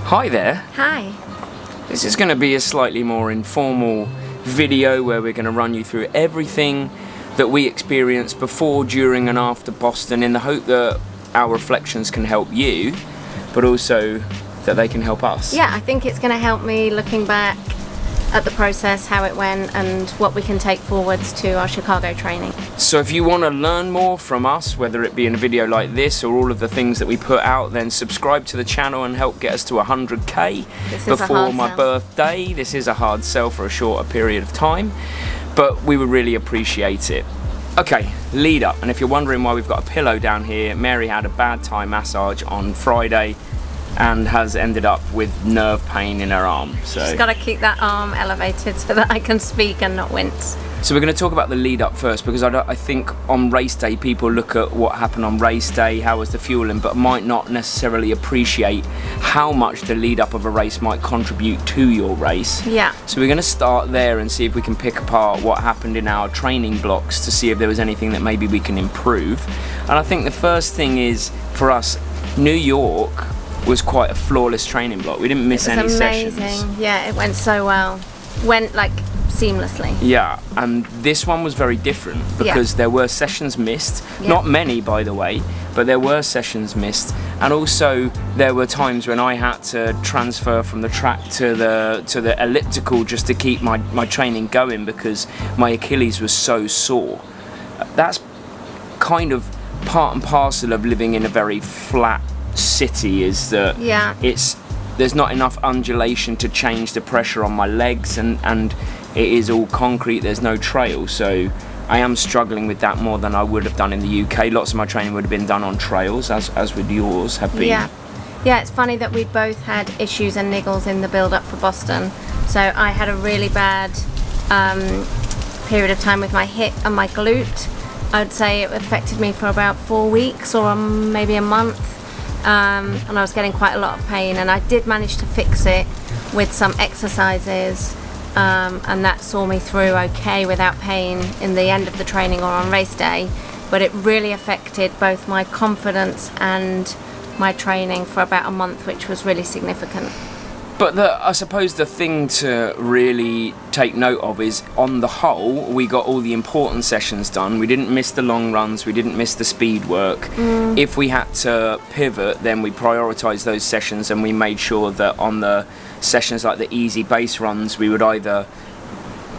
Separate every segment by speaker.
Speaker 1: Hi there.
Speaker 2: Hi.
Speaker 1: This is going to be a slightly more informal video where we're going to run you through everything that we experienced before, during and after Boston, in the hope that our reflections can help you, but also that they can help us.
Speaker 2: Yeah, I think it's going to help me looking back at the process, how it went, and what we can take forwards to our Chicago training.
Speaker 1: So if you want to learn more from us, whether it be in a video like this or all of the things that we put out, then subscribe to the channel and help get us to 100k before my birthday. This is a hard sell for a shorter period of time, but we would really appreciate it. Okay, lead up. And if you're wondering why we've got a pillow down here, Mary had a bad Thai massage on Friday and has ended up with nerve pain in her arm. So
Speaker 2: she's got to keep that arm elevated so that I can speak and not wince.
Speaker 1: So we're going to talk about the lead up first, because I think on race day people look at what happened on race day, how was the fueling, but might not necessarily appreciate how much the lead up of a race might contribute to your race.
Speaker 2: Yeah.
Speaker 1: So we're going to start there and see if we can pick apart what happened in our training blocks to see if there was anything that maybe we can improve. And I think the first thing is, for us, New York was quite a flawless training block. We didn't miss any sessions.
Speaker 2: Amazing. Yeah, it went so well. Went like seamlessly.
Speaker 1: Yeah, and this one was very different because there were sessions missed. Not many, by the way, but there were sessions missed. And also there were times when I had to transfer from the track to the elliptical just to keep my training going because my Achilles was so sore. That's kind of part and parcel of living in a very flat city, is that there's not enough undulation to change the pressure on my legs, and it is all concrete, there's no trail, so I am struggling with that more than I would have done in the UK. Lots of my training would have been done on trails, as would yours have been.
Speaker 2: Yeah, it's funny that we both had issues and niggles in the build up for Boston. So I had a really bad period of time with my hip and my glute. I would say it affected me for about 4 weeks or maybe a month. And I was getting quite a lot of pain, and I did manage to fix it with some exercises, and that saw me through okay without pain in the end of the training or on race day, but it really affected both my confidence and my training for about a month, which was really significant.
Speaker 1: But I suppose the thing to really take note of is, on the whole, we got all the important sessions done. We didn't miss the long runs, we didn't miss the speed work. If we had to pivot, then we prioritised those sessions, and we made sure that on the sessions like the easy base runs, we would either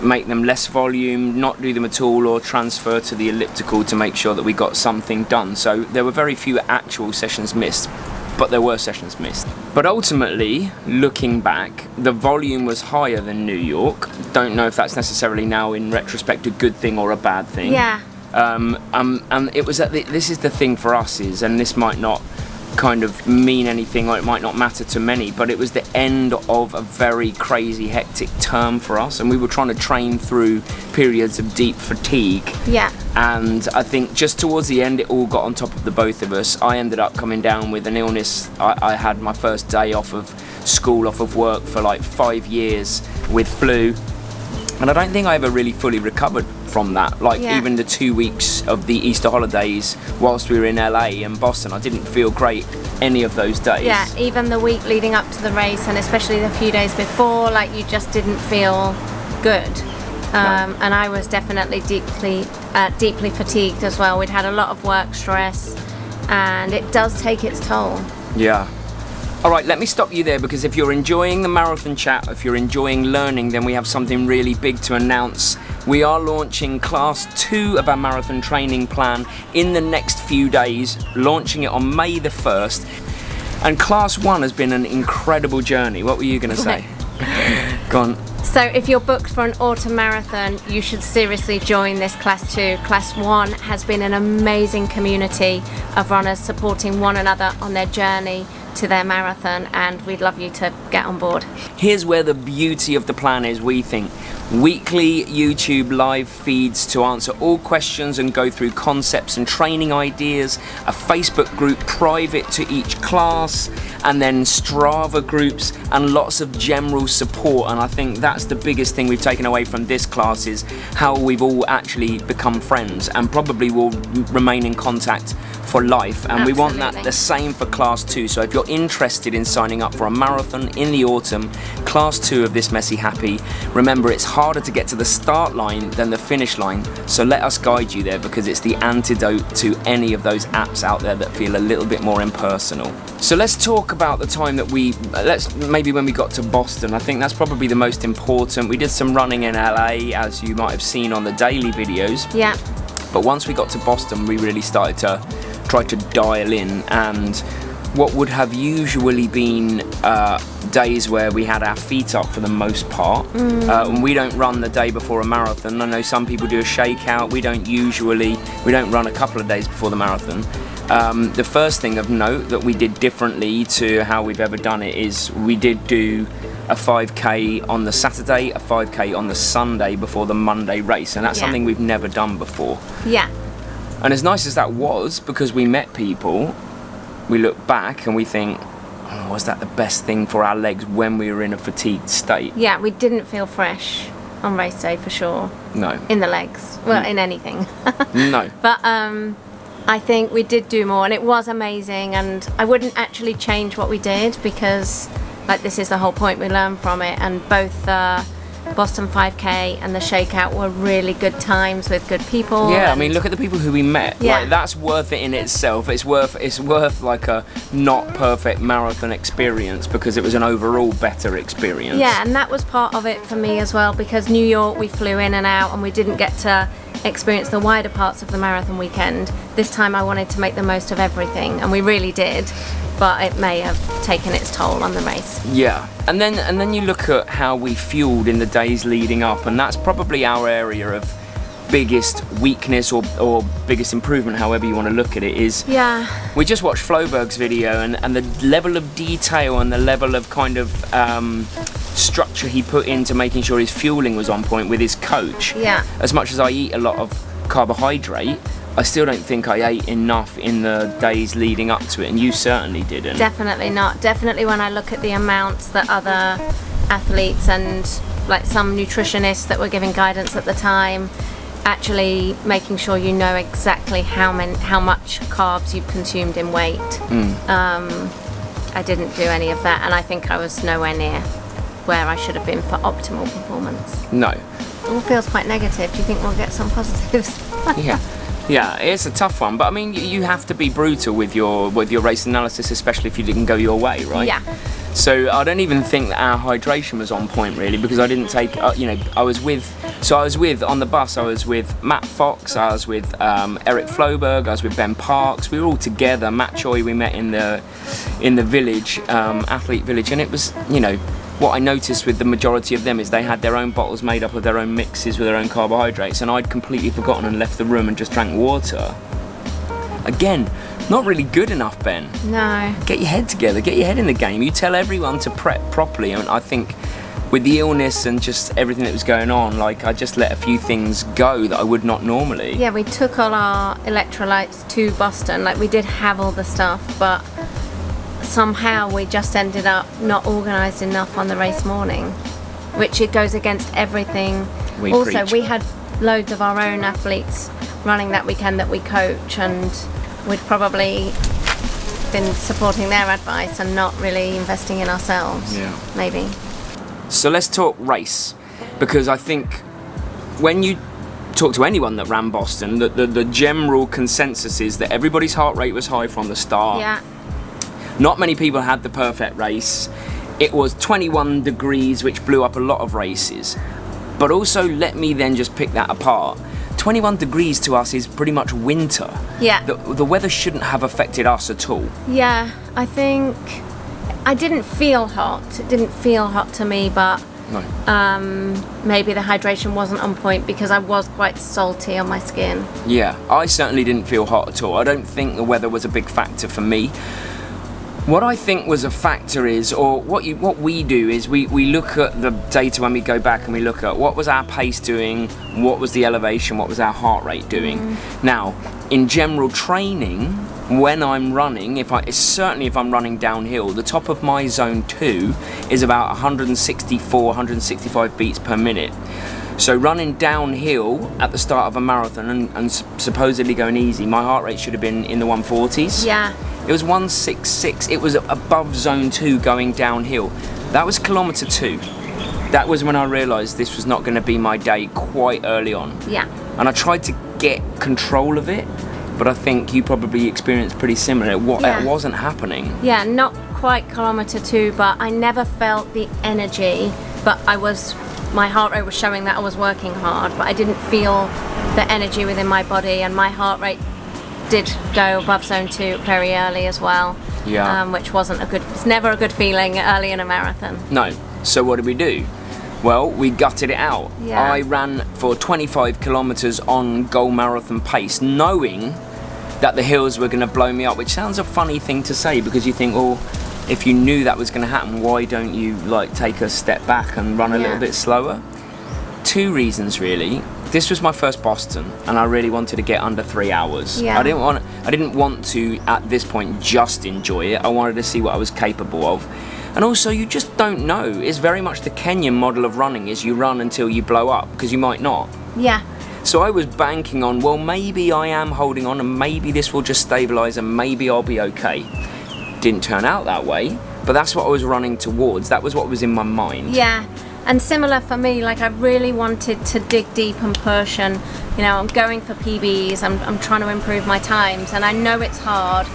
Speaker 1: make them less volume, not do them at all, or transfer to the elliptical to make sure that we got something done. So there were very few actual sessions missed, but there were sessions missed. But ultimately, looking back, the volume was higher than New York. Don't know if that's necessarily now in retrospect a good thing or a bad thing.
Speaker 2: Yeah.
Speaker 1: And it was this is the thing for us is, and this might not kind of mean anything, or it might not matter to many, but it was the end of a very crazy hectic term for us, and we were trying to train through periods of deep fatigue.
Speaker 2: Yeah.
Speaker 1: And I think just towards the end it all got on top of the both of us. I ended up coming down with an illness. I had my first day off of school, off of work for like 5 years with flu, and I don't think I ever really fully recovered from that. Like even the 2 weeks of the Easter holidays whilst we were in LA and Boston, I didn't feel great any of those days.
Speaker 2: Yeah, even the week leading up to the race, and especially the few days before, like you just didn't feel good. And I was definitely deeply fatigued as well. We'd had a lot of work stress, and it does take its toll.
Speaker 1: Yeah. Alright, let me stop you there, because if you're enjoying the marathon chat, if you're enjoying learning, then we have something really big to announce. We are launching class 2 of our marathon training plan in the next few days, launching it on May the 1st. And class 1 has been an incredible journey. What were you going to say? Go on.
Speaker 2: So if you're booked for an autumn marathon, you should seriously join this class 2. Class 1 has been an amazing community of runners supporting one another on their journey to their marathon, and we'd love you to get on board.
Speaker 1: Here's where the beauty of the plan is, we think. weekly YouTube live feeds to answer all questions and go through concepts and training ideas, a Facebook group private to each class, and then Strava groups and lots of general support. And I think that's the biggest thing we've taken away from this class, is how we've all actually become friends and probably will remain in contact for life. And
Speaker 2: Absolutely.
Speaker 1: we want that the same for class 2. So if you're interested in signing up for a marathon in the autumn, class 2 of this Messy Happy, remember it's harder to get to the start line than the finish line, so let us guide you there, because it's the antidote to any of those apps out there that feel a little bit more impersonal. So let's talk about the time that maybe when we got to Boston. I think that's probably the most important. We did some running in LA, as you might have seen on the daily videos.
Speaker 2: Yeah.
Speaker 1: But once we got to Boston, we really started to try to dial in, and what would have usually been days where we had our feet up for the most part. And we don't run the day before a marathon. I know some people do a shakeout. We don't run a couple of days before the marathon. The first thing of note that we did differently to how we've ever done it is we did do a 5k on the Saturday, a 5k on the Sunday before the Monday race, and that's something we've never done before.
Speaker 2: Yeah.
Speaker 1: And as nice as that was, because we met people, we look back and we think, oh, was that the best thing for our legs when we were in a fatigued state?
Speaker 2: Yeah, we didn't feel fresh on race day for sure.
Speaker 1: No.
Speaker 2: In the legs. Well, in anything.
Speaker 1: No.
Speaker 2: But I think we did do more, and it was amazing, and I wouldn't actually change what we did, because like this is the whole point, we learned from it, and both Boston 5k and the shakeout were really good times with good people.
Speaker 1: Yeah, I mean, look at the people who we met.
Speaker 2: Yeah.
Speaker 1: Like, that's worth it in itself. It's worth like a not perfect marathon experience, because it was an overall better experience.
Speaker 2: Yeah, and that was part of it for me as well, because New York, we flew in and out and we didn't get to experience the wider parts of the marathon weekend. This time I wanted to make the most of everything, and we really did, but it may have taken its toll on the race.
Speaker 1: Yeah, and then you look at how we fueled in the days leading up, and that's probably our area of biggest weakness or biggest improvement, however you want to look at it, is we just watched Floberg's video, and the level of detail and the level of kind of structure he put into making sure his fueling was on point with his coach.
Speaker 2: Yeah.
Speaker 1: As much as I eat a lot of carbohydrate, I still don't think I ate enough in the days leading up to it, and you certainly didn't.
Speaker 2: Definitely not. Definitely when I look at the amounts that other athletes and like some nutritionists that were giving guidance at the time, actually making sure you know exactly how much carbs you've consumed in weight. I didn't do any of that, and I think I was nowhere near where I should have been for optimal performance.
Speaker 1: No.
Speaker 2: It all feels quite negative. Do you think we'll get some positives?
Speaker 1: Yeah, it's a tough one, but I mean, you have to be brutal with your race analysis, especially if you didn't go your way, right?
Speaker 2: Yeah.
Speaker 1: So I don't even think that our hydration was on point, really, because I didn't take, I was with on the bus, I was with Matt Fox, I was with Eric Floberg, I was with Ben Parks. We were all together. Matt Choi we met in the village, athlete village, and it was, what I noticed with the majority of them is they had their own bottles made up of their own mixes with their own carbohydrates, and I'd completely forgotten and left the room and just drank water. Again, not really good enough, Ben.
Speaker 2: No.
Speaker 1: Get your head together, get your head in the game. You tell everyone to prep properly, and I think with the illness and just everything that was going on, like, I just let a few things go that I would not normally.
Speaker 2: Yeah, we took all our electrolytes to Boston. Like, we did have all the stuff, but somehow we just ended up not organised enough on the race morning, which it goes against everything. We had loads of our own athletes running that weekend that we coach, and we'd probably been supporting their advice and not really investing in ourselves.
Speaker 1: Yeah.
Speaker 2: Maybe.
Speaker 1: So let's talk race, because I think when you talk to anyone that ran Boston, the general consensus is that everybody's heart rate was high from the start.
Speaker 2: Yeah.
Speaker 1: Not many people had the perfect race. It was 21 degrees, which blew up a lot of races. But also, let me then just pick that apart. 21 degrees to us is pretty much winter.
Speaker 2: Yeah.
Speaker 1: The weather shouldn't have affected us at all.
Speaker 2: Yeah, I think I didn't feel hot. It didn't feel hot to me, but
Speaker 1: No.
Speaker 2: Maybe the hydration wasn't on point because I was quite salty on my skin.
Speaker 1: Yeah, I certainly didn't feel hot at all. I don't think the weather was a big factor for me. What I think was a factor is, or what we do is we look at the data when we go back and we look at what was our pace doing, what was the elevation, what was our heart rate doing. Now, in general training, when I'm running, certainly if I'm running downhill, the top of my zone 2 is about 164, 165 beats per minute. So running downhill at the start of a marathon and supposedly going easy, my heart rate should have been in the 140s.
Speaker 2: Yeah.
Speaker 1: It was 166. It was above zone 2 going downhill. That was kilometer 2. That was when I realised this was not going to be my day quite early on.
Speaker 2: Yeah.
Speaker 1: And I tried to get control of it, but I think you probably experienced pretty similar. It wasn't happening.
Speaker 2: Yeah, not quite kilometer 2, but I never felt the energy, but my heart rate was showing that I was working hard, but I didn't feel the energy within my body, and my heart rate did go above zone 2 very early as well.
Speaker 1: Yeah.
Speaker 2: Which it's never a good feeling early in a marathon.
Speaker 1: No. So what did we do? Well, we gutted it out.
Speaker 2: Yeah.
Speaker 1: I ran for 25 kilometers on goal marathon pace, knowing that the hills were going to blow me up, which sounds a funny thing to say, because you think, well, if you knew that was going to happen, why don't you take a step back and run a little bit slower? 2 reasons really. This was my first Boston, and I really wanted to get under 3 hours.
Speaker 2: Yeah.
Speaker 1: I didn't want to at this point just enjoy it. I wanted to see what I was capable of. And also, you just don't know. It's very much the Kenyan model of running, is you run until you blow up, because you might not.
Speaker 2: Yeah.
Speaker 1: So I was banking on, well, maybe I am holding on, and maybe this will just stabilize, and maybe I'll be okay. Didn't turn out that way, but that's what I was running towards. That was what was in my mind.
Speaker 2: Yeah. And similar for me, I really wanted to dig deep and push, and I'm going for PBs, I'm trying to improve my times, and I know it's hard,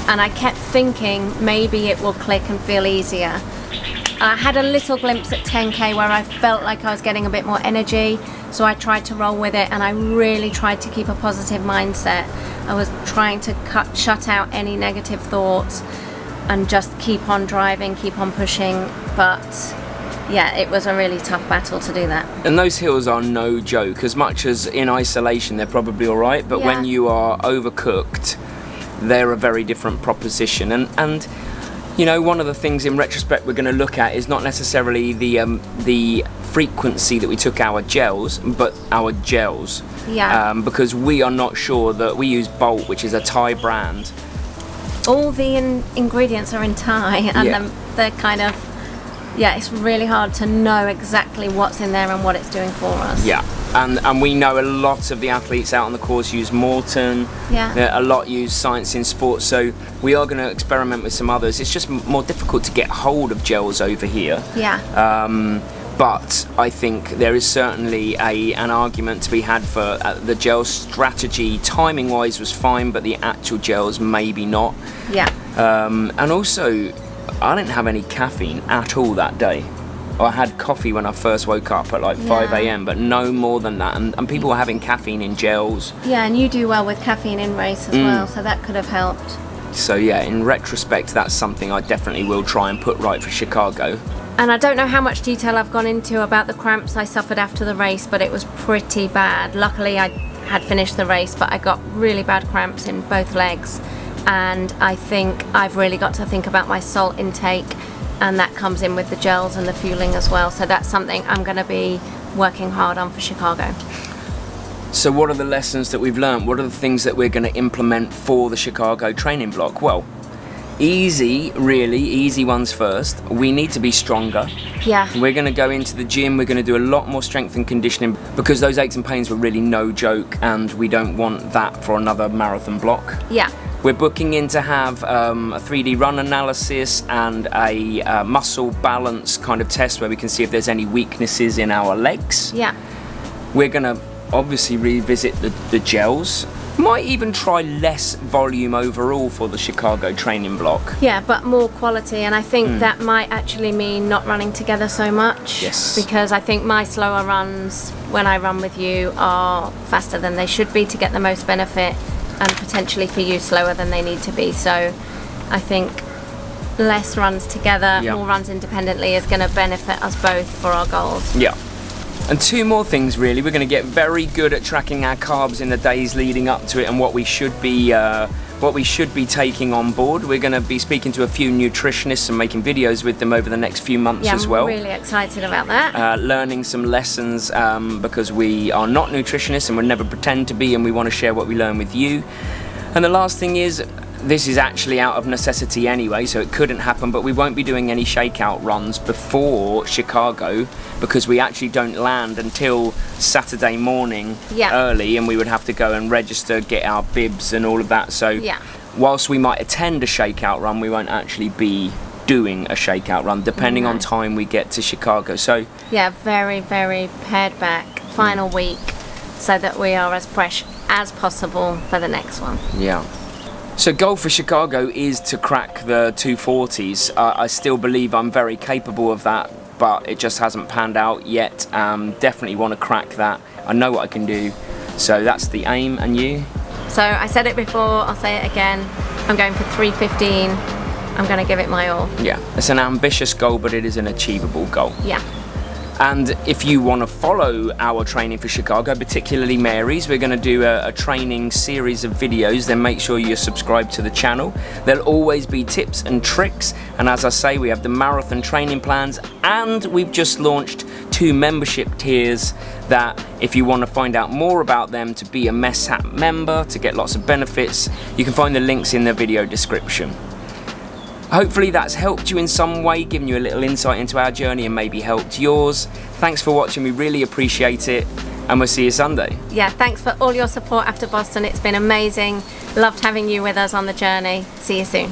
Speaker 2: and I kept thinking maybe it will click and feel easier. I had a little glimpse at 10k where I felt like I was getting a bit more energy, so I tried to roll with it, and I really tried to keep a positive mindset. I was trying to shut out any negative thoughts and just keep on driving, keep on pushing, but yeah, it was a really tough battle to do that.
Speaker 1: And those hills are no joke. As much as in isolation they're probably all right, but when you are overcooked, they're a very different proposition. And one of the things in retrospect we're going to look at is not necessarily the frequency that we took our gels, but our gels.
Speaker 2: Yeah.
Speaker 1: Because we are not sure that we use Bolt, which is a Thai brand.
Speaker 2: All the ingredients are in Thai, and they're kind of, it's really hard to know exactly what's in there and what it's doing for us.
Speaker 1: Yeah, and we know a lot of the athletes out on the course use Morton.
Speaker 2: Yeah.
Speaker 1: A lot use Science in Sports, so we are going to experiment with some others. It's just more difficult to get hold of gels over here.
Speaker 2: Yeah.
Speaker 1: But I think there is certainly an argument to be had for the gel strategy. Timing wise was fine, but the actual gels maybe not.
Speaker 2: Yeah.
Speaker 1: And also, I didn't have any caffeine at all that day. I had coffee when I first woke up at 5 a.m, but no more than that. And people were having caffeine in gels.
Speaker 2: Yeah, and you do well with caffeine in race as well, so that could have helped.
Speaker 1: So yeah, in retrospect, that's something I definitely will try and put right for Chicago.
Speaker 2: And I don't know how much detail I've gone into about the cramps I suffered after the race, but it was pretty bad. Luckily, I had finished the race, but I got really bad cramps in both legs. And I think I've really got to think about my salt intake, and that comes in with the gels and the fueling as well. So that's something I'm going to be working hard on for Chicago.
Speaker 1: So what are the lessons that we've learned? What are the things that we're going to implement for the Chicago training block? Well, easy ones first. We need to be stronger.
Speaker 2: Yeah.
Speaker 1: We're going to go into the gym, we're going to do a lot more strength and conditioning, because those aches and pains were really no joke, and we don't want that for another marathon block.
Speaker 2: Yeah.
Speaker 1: We're booking in to have a 3D run analysis and a muscle balance kind of test where we can see if there's any weaknesses in our legs.
Speaker 2: Yeah.
Speaker 1: We're going to obviously revisit the gels. Might even try less volume overall for the Chicago training block.
Speaker 2: Yeah, but more quality, and I think that might actually mean not running together so much.
Speaker 1: Yes.
Speaker 2: Because I think my slower runs when I run with you are faster than they should be to get the most benefit, and potentially for you slower than they need to be. So I think less runs together, more runs independently is going to benefit us both for our goals.
Speaker 1: Yeah. And 2 more things really. We're going to get very good at tracking our carbs in the days leading up to it and what we should be what we should be taking on board. We're going to be speaking to a few nutritionists and making videos with them over the next few months as well.
Speaker 2: I'm really excited about that.
Speaker 1: Learning some lessons because we are not nutritionists and we'll never pretend to be, and we want to share what we learn with you. And the last thing is, this is actually out of necessity anyway, so it couldn't happen, but we won't be doing any shakeout runs before Chicago because we actually don't land until Saturday morning early, and we would have to go and register, get our bibs and all of that. So whilst we might attend a shakeout run, we won't actually be doing a shakeout run depending on time we get to Chicago. So
Speaker 2: yeah, very, very pared back final week so that we are as fresh as possible for the next one.
Speaker 1: Yeah. So goal for Chicago is to crack the 240s. I still believe I'm very capable of that, but it just hasn't panned out yet. Definitely want to crack that. I know what I can do. So that's the aim. And you?
Speaker 2: So I said it before, I'll say it again. I'm going for 3:15. I'm going to give it my all.
Speaker 1: Yeah, it's an ambitious goal, but it is an achievable goal.
Speaker 2: Yeah.
Speaker 1: And if you want to follow our training for Chicago, particularly Mary's, we're going to do a training series of videos. Then make sure you're subscribed to the channel. There'll always be tips and tricks. And as I say, we have the marathon training plans, and we've just launched 2 membership tiers that if you want to find out more about them, to be a MESHAP member, to get lots of benefits, you can find the links in the video description. Hopefully that's helped you in some way, given you a little insight into our journey and maybe helped yours. Thanks for watching, we really appreciate it, and we'll see you Sunday.
Speaker 2: Yeah, thanks for all your support after Boston. It's been amazing. Loved having you with us on the journey. See you soon.